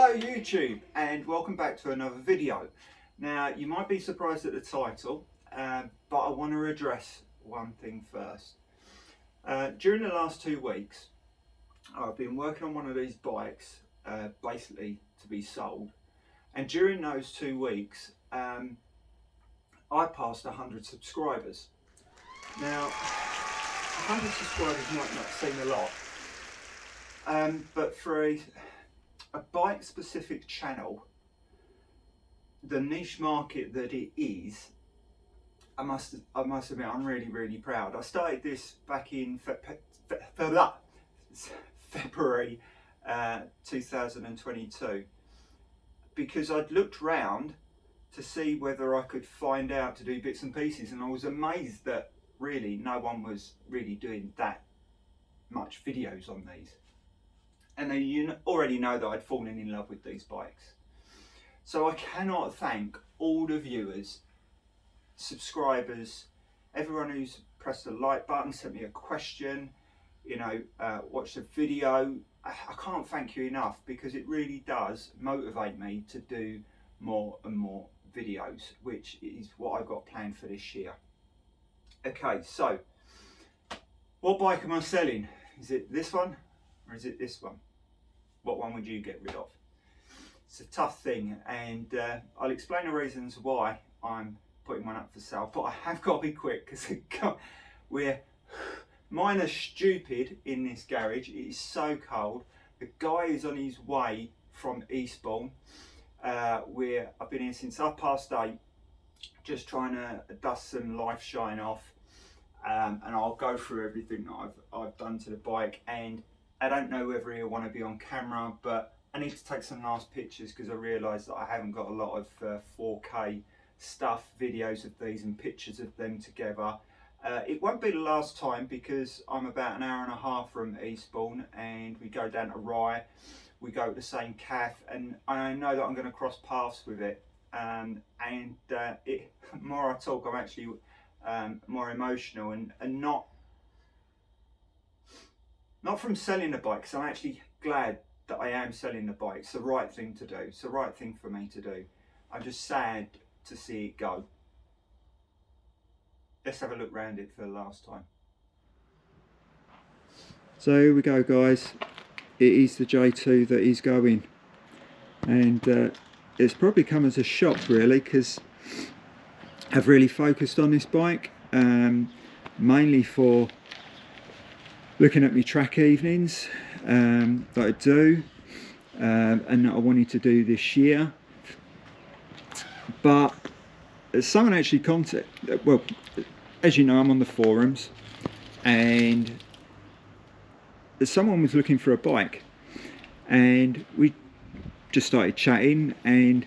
Hello YouTube, and welcome back to another video. Now you might be surprised at the title, but I want to address one thing first. During the last 2 weeks I've been working on one of these bikes basically to be sold, and during those 2 weeks I passed 100 subscribers. Now 100 subscribers might not seem a lot, but for a bike specific channel, the niche market that it is, I must admit I'm really proud. I started this back in February 2022 because I'd looked round to see whether I could find out to do bits and pieces, and I was amazed that really no one was really doing that much videos on these. And then you already know that I'd fallen in love with these bikes. So I cannot thank all the viewers, subscribers, everyone who's pressed the like button, sent me a question, watched a video. I can't thank you enough, because it really does motivate me to do more and more videos, which is what I've got planned for this year. Okay, so what bike am I selling? Is it this one or is it this one? What one would you get rid of? It's a tough thing, and I'll explain the reasons why I'm putting one up for sale, but I have got to be quick because mine are stupid in this garage. It is so cold. The guy is on his way from Eastbourne. I've been here since 8:30, just trying to dust some life shine off, and I'll go through everything that I've done to the bike. And I don't know whether he'll want to be on camera, but I need to take some nice pictures because I realise that I haven't got a lot of 4K stuff, videos of these and pictures of them together. It won't be the last time, because I'm about an hour and a half from Eastbourne, and we go down to Rye, we go to the same calf, and I know that I'm going to cross paths with it. More I talk, I'm actually more emotional, and not from selling the bike, because I'm actually glad that I am selling the bike. It's the right thing to do. It's the right thing for me to do. I'm just sad to see it go. Let's have a look round it for the last time. So here we go, guys. It is the J2 that is going, and it's probably come as a shock really, because I've really focused on this bike, mainly for looking at my track evenings that I do, and that I wanted to do this year. But someone actually contacted, well, as you know, I'm on the forums, and someone was looking for a bike, and we just started chatting, and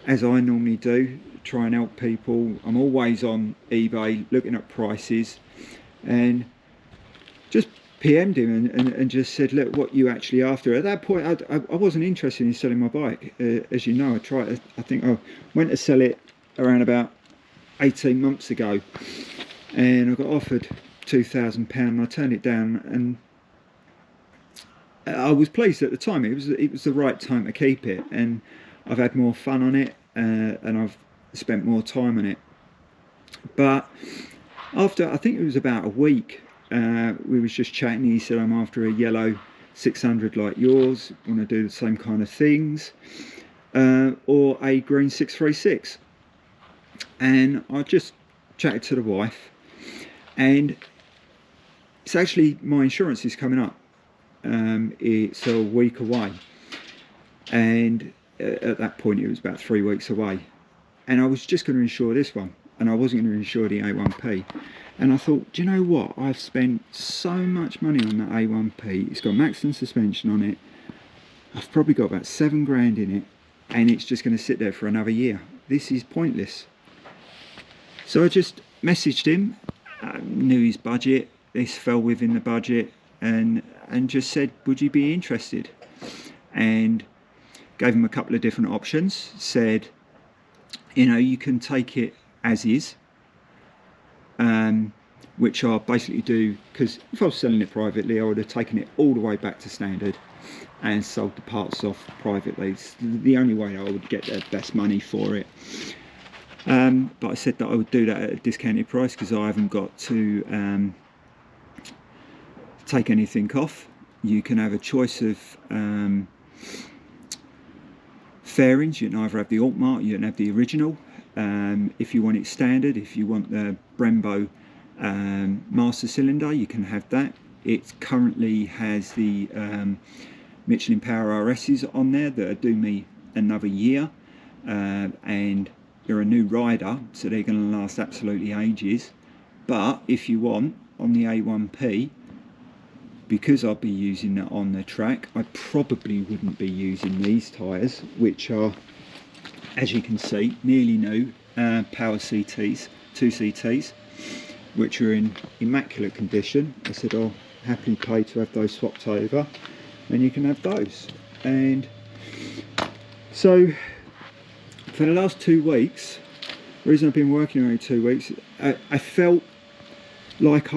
as I normally do, try and help people. I'm always on eBay looking at prices, and just PM'd him and just said, look, what you actually after? At that point I wasn't interested in selling my bike. As you know, I think I went to sell it around about 18 months ago, and I got offered £2,000 and I turned it down, and I was pleased at the time. It was the right time to keep it, and I've had more fun on it, and I've spent more time on it. But after, I think it was about a week, we was just chatting. He said, I'm after a yellow 600 like yours, want to do the same kind of things, or a green 636. And I just chatted to the wife, and it's actually, my insurance is coming up. It's a week away, and at that point it was about 3 weeks away, and I was just going to insure this one, and I wasn't going to insure the A1P. And I thought, do you know what, I've spent so much money on that A1P. It's got maximum suspension on it, I've probably got about 7 grand in it, and it's just going to sit there for another year. This is pointless. So I just messaged him, knew his budget, this fell within the budget, and just said, would you be interested? And gave him a couple of different options. Said, you can take it as is, which I basically do, because if I was selling it privately, I would have taken it all the way back to standard and sold the parts off privately. It's the only way I would get the best money for it. But I said that I would do that at a discounted price, because I haven't got to take anything off. You can have a choice of fairings. You can either have the Altmark, you can have the original. If you want it standard, if you want the Brembo master cylinder, you can have that. It currently has the Michelin Power RS's on there that do me another year, and they're a new rider, so they're going to last absolutely ages. But if you want, on the A1P, because I'll be using that on the track, I probably wouldn't be using these tyres, which are, as you can see, nearly new Power CTs, 2CTs, which are in immaculate condition. I said I'll happily pay to have those swapped over, and you can have those. And so for the last 2 weeks, the reason I've been working only 2 weeks, I felt like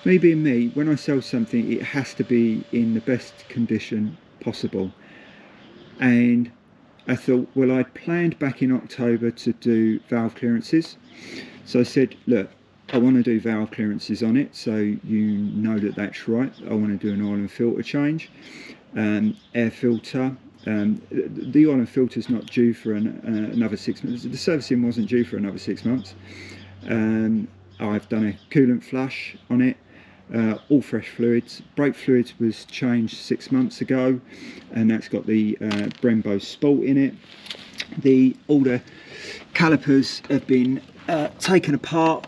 me being me, when I sell something, it has to be in the best condition possible. And I thought, well, I'd planned back in October to do valve clearances. So I said, look, I want to do valve clearances on it, so you know that that's right. I want to do an oil and filter change, air filter. The oil and filter is not due for another 6 months. The servicing wasn't due for another 6 months. I've done a coolant flush on it, all fresh fluids. Brake fluids was changed 6 months ago, and that's got the Brembo Sport in it. All the calipers have been taken apart,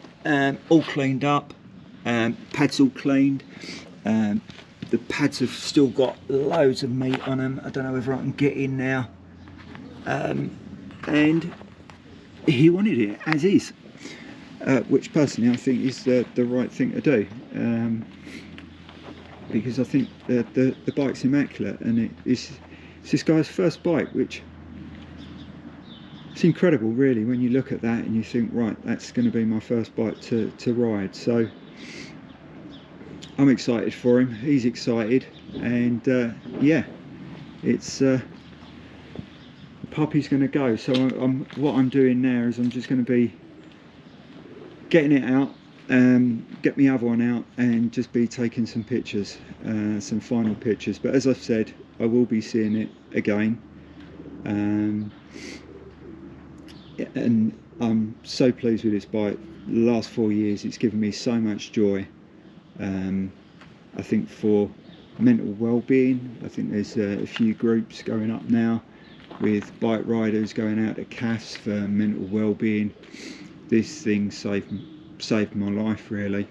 all cleaned up, pads all cleaned. The pads have still got loads of meat on them. I don't know whether I can get in now. And he wanted it as is, which personally I think is the right thing to do, because I think the bike's immaculate, and it's this guy's first bike, which it's incredible really when you look at that and you think, right, that's going to be my first bike to ride. So I'm excited for him, he's excited, and yeah, it's the puppy's going to go. So what I'm doing now is I'm just going to be getting it out, get my other one out, and just be taking some pictures, some final pictures. But as I've said, I will be seeing it again, and I'm so pleased with this bike. The last 4 years it's given me so much joy. I think for mental well-being, I think there's a few groups going up now with bike riders going out to CAFs for mental well-being. This thing saved my life really.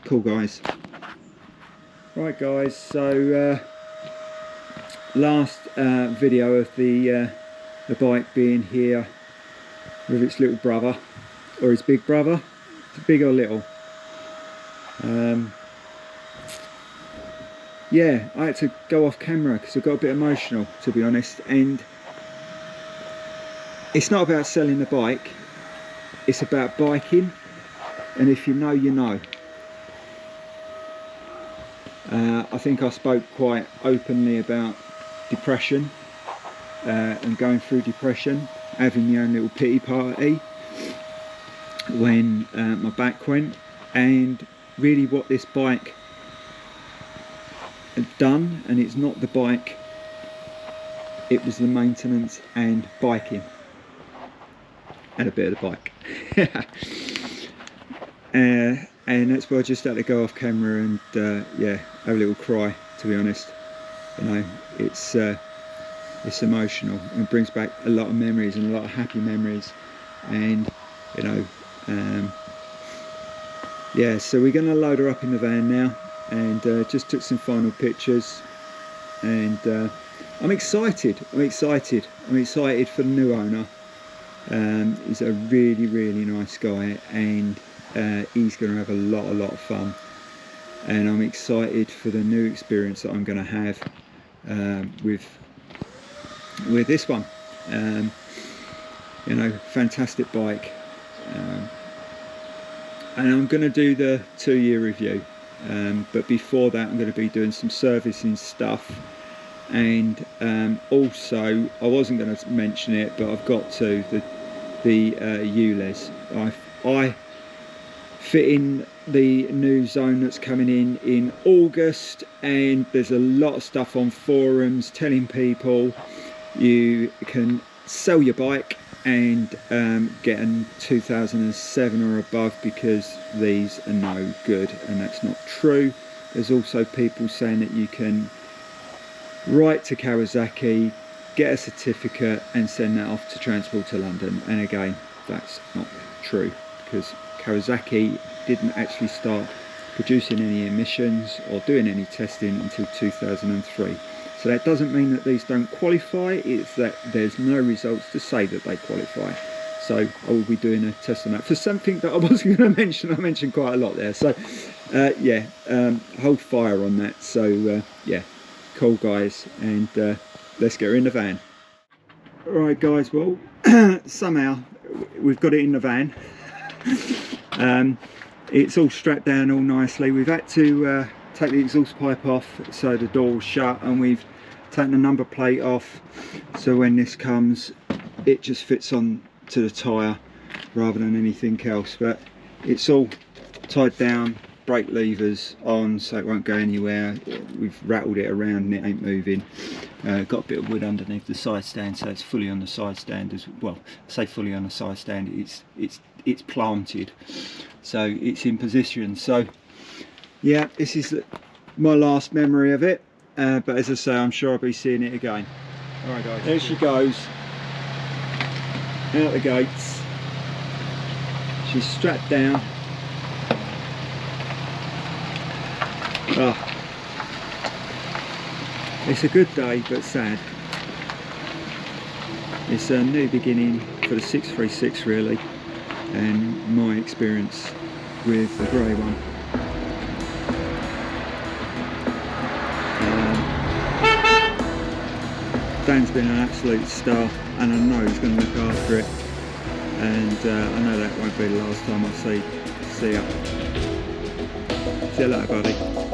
Cool guys. Right guys, so last video of the bike being here with its little brother, or his big brother. Big or little? Yeah, I had to go off camera because I got a bit emotional, to be honest. And it's not about selling the bike, it's about biking, and if you know, you know. I think I spoke quite openly about depression and going through depression, having my own little pity party when my back went, and really what this bike had done. And it's not the bike, it was the maintenance and biking, and a bit of the bike. And that's why I just had to go off camera and yeah, have a little cry, to be honest. You know, it's emotional, and it brings back a lot of memories, and a lot of happy memories. And you know, yeah, so we're going to load her up in the van now, and just took some final pictures, and I'm excited for the new owner. He's a really nice guy, and he's going to have a lot of fun. and I'm excited for the new experience that I'm going to have with this one. You know, fantastic bike, and I'm going to do the 2-year review, but before that I'm going to be doing some servicing stuff, and also I wasn't going to mention it, but I've got to, the ULEZ. I fit in the new zone that's coming in August, and there's a lot of stuff on forums telling people you can sell your bike and get a 2007 or above because these are no good, and that's not true. There's also people saying that you can write to Kawasaki, get a certificate and send that off to transport to London, and again that's not true, because Kawasaki didn't actually start producing any emissions or doing any testing until 2003. So that doesn't mean that these don't qualify, it's that there's no results to say that they qualify. So I will be doing a test on that for something that I wasn't going to mention. I mentioned quite a lot there, so yeah, hold fire on that. So yeah, cool guys, and let's get her in the van. Alright guys, well somehow we've got it in the van. It's all strapped down all nicely. We've had to take the exhaust pipe off so the door will shut, and we've taken the number plate off so when this comes it just fits on to the tyre rather than anything else. But it's all tied down, brake levers on so it won't go anywhere. We've rattled it around and it ain't moving. Got a bit of wood underneath the side stand, so it's fully on the side stand as well. I say fully on the side stand, it's planted, so it's in position. So yeah, this is my last memory of it, but as I say, I'm sure I'll be seeing it again. Alright guys, there she goes, out the gates. She's strapped down. Oh, it's a good day but sad. It's a new beginning for the 636 really, and my experience with the grey one. Dan's been an absolute star, and I know he's going to look after it, and I know that won't be the last time I see you. See you later buddy.